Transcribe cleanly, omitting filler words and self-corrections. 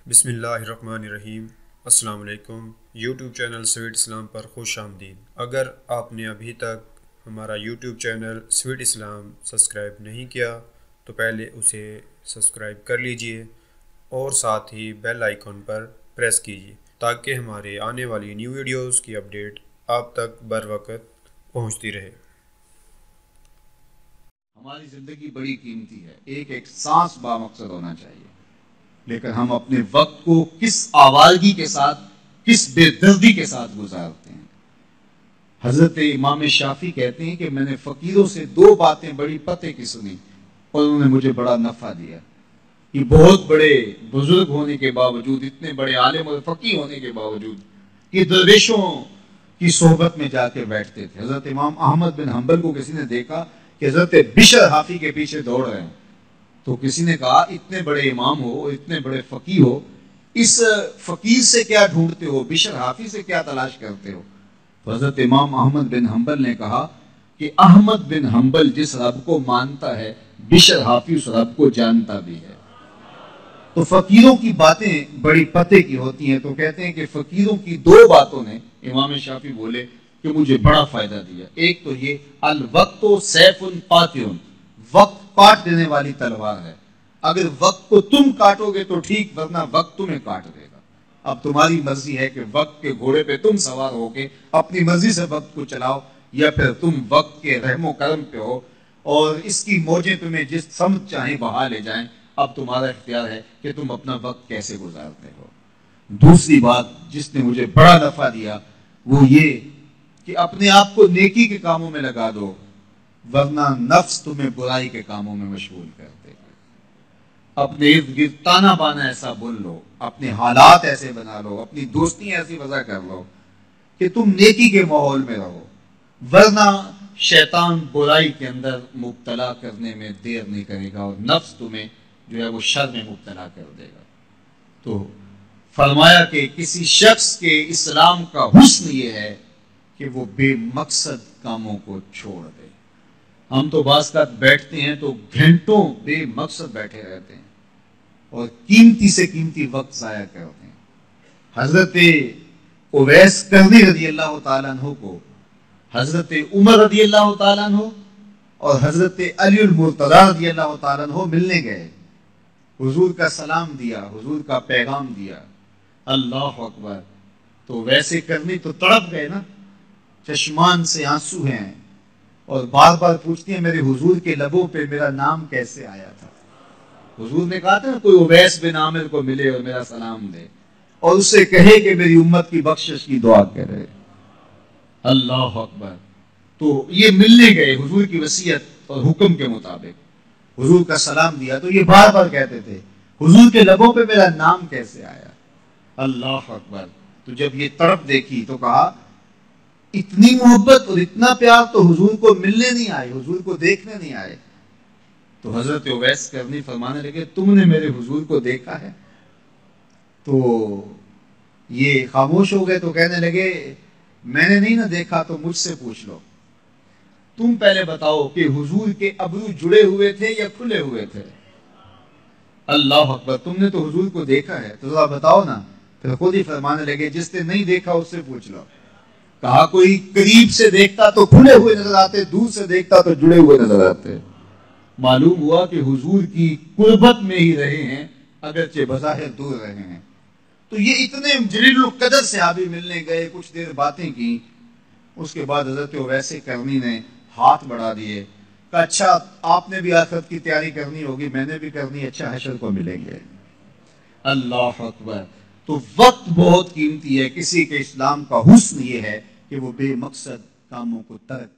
بسم اللہ الرحمن الرحیم۔ السلام علیکم۔ یوٹیوب چینل سویٹ اسلام پر خوش آمدید۔ اگر آپ نے ابھی تک ہمارا یوٹیوب چینل سویٹ اسلام سبسکرائب نہیں کیا تو پہلے اسے سبسکرائب کر لیجئے اور ساتھ ہی بیل آئیکن پر پریس کیجئے تاکہ ہمارے آنے والی نیو ویڈیوز کی اپڈیٹ آپ تک بر وقت پہنچتی رہے۔ ہماری زندگی بڑی قیمتی ہے، ایک ایک سانس بامقصد ہونا چاہیے، لیکن ہم اپنے وقت کو کس آوارگی کے ساتھ، کس بے دردی کے ساتھ گزارتے ہیں۔ حضرت امام شافعی کہتے ہیں کہ میں نے فقیروں سے دو باتیں بڑی پتے کی سنی اور انہوں نے مجھے بڑا نفع دیا۔ یہ بہت بڑے بزرگ ہونے کے باوجود، اتنے بڑے عالم اور فقیہ ہونے کے باوجود یہ درویشوں کی صحبت میں جا کے بیٹھتے تھے۔ حضرت امام احمد بن حنبل کو کسی نے دیکھا کہ حضرت بشر حافی کے پیچھے دوڑ رہے ہیں، تو کسی نے کہا اتنے بڑے امام ہو، اتنے بڑے فقیہ ہو، اس فقیر سے کیا ڈھونڈتے ہو، بشر حافی سے کیا تلاش کرتے ہو؟ تو حضرت امام احمد بن حنبل نے کہا کہ احمد بن حنبل جس رب کو مانتا ہے، بشر حافی اس رب کو جانتا بھی ہے۔ تو فقیروں کی باتیں بڑی پتے کی ہوتی ہیں، تو کہتے ہیں کہ فقیروں کی دو باتوں نے، امام شافعی بولے، کہ مجھے بڑا فائدہ دیا۔ ایک تو یہ الوقت سیف قاطع، وقت کاٹ دینے والی تلوار ہے، اگر وقت کو تم کاٹو گے تو ٹھیک، ورنہ وقت تمہیں کاٹ دے گا۔ اب تمہاری مرضی ہے کہ وقت کے گھوڑے پہ تم سوار ہو کے اپنی مرضی سے وقت کو چلاؤ، یا پھر تم وقت کے رحم و کرم پہ ہو اور اس کی موجیں تمہیں جس سمت چاہیں بہا لے جائیں۔ اب تمہارا اختیار ہے کہ تم اپنا وقت کیسے گزارتے ہو۔ دوسری بات جس نے مجھے بڑا نفع دیا وہ یہ کہ اپنے آپ کو نیکی کے کاموں میں لگا دو، ورنہ نفس تمہیں برائی کے کاموں میں مشغول کر دے گا۔ اپنے ارد گرد تانا بانا ایسا بول لو، اپنے حالات ایسے بنا لو، اپنی دوستی ایسی وضع کر لو کہ تم نیکی کے ماحول میں رہو، ورنہ شیطان برائی کے اندر مبتلا کرنے میں دیر نہیں کرے گا اور نفس تمہیں جو ہے وہ شر میں مبتلا کر دے گا۔ تو فرمایا کہ کسی شخص کے اسلام کا حسن یہ ہے کہ وہ بے مقصد کاموں کو چھوڑ دے۔ ہم تو بعض کا بیٹھتے ہیں تو گھنٹوں بے مقصد بیٹھے رہتے ہیں اور قیمتی سے قیمتی وقت ضائع کرتے ہیں۔ حضرت اویس کرنی رضی اللہ تعالیٰ عنہ کو حضرت عمر رضی اللہ تعالیٰ عنہ اور حضرت علی المرتضی رضی اللہ تعالیٰ عنہ ملنے گئے، حضور کا سلام دیا، حضور کا پیغام دیا، اللہ اکبر۔ تو ویسے کرنی تو تڑپ گئے نا، چشمان سے آنسو ہیں اور بار بار پوچھتی ہیں میرے حضور کے لبوں پہ میرا نام کیسے آیا تھا۔ حضور نے کہا تھا نا کوئی اویس بن عامر کو ملے اور میرا سلام دے اور اس سے کہے کہ میری امت کی بخشش کی دعا کرے، اللہ اکبر۔ تو یہ ملنے گئے حضور کی وصیت اور حکم کے مطابق، حضور کا سلام دیا، تو یہ بار بار کہتے تھے حضور کے لبوں پہ میرا نام کیسے آیا، اللہ اکبر۔ تو جب یہ تڑپ دیکھی تو کہا اتنی محبت اور اتنا پیار تو حضور کو ملنے نہیں آئے، حضور کو دیکھنے نہیں آئے۔ تو حضرت اویس کرنی فرمانے لگے تم نے میرے حضور کو دیکھا ہے؟ تو یہ خاموش ہو گئے، تو کہنے لگے میں نے نہیں نہ دیکھا تو مجھ سے پوچھ لو، تم پہلے بتاؤ کہ حضور کے ابرو جڑے ہوئے تھے یا کھلے ہوئے تھے؟ اللہ اکبر، تم نے تو حضور کو دیکھا ہے تو ذرا بتاؤ نا۔ پھر خود ہی فرمانے لگے جس نے نہیں دیکھا اس سے پوچھ لو۔ کہا کوئی قریب سے دیکھتا تو کھلے ہوئے نظر آتے، دور سے دیکھتا تو جڑے ہوئے نظر آتے۔ معلوم ہوا کہ حضور کی قربت میں ہی رہے ہیں اگرچہ بظاہر دور رہے ہیں۔ تو یہ اتنے جلیل القدر صحابی ملنے گئے، کچھ دیر باتیں کی، اس کے بعد حضرت اویس کرنی نے ہاتھ بڑھا دیے، کہا اچھا آپ نے بھی آخرت کی تیاری کرنی ہوگی، میں نے بھی کرنی، اچھا حشر کو ملیں گے۔ اللہ اکبر۔ تو وقت بہت قیمتی ہے، کسی کے اسلام کا حسن یہ ہے کہ وہ بے مقصد کاموں کو ترک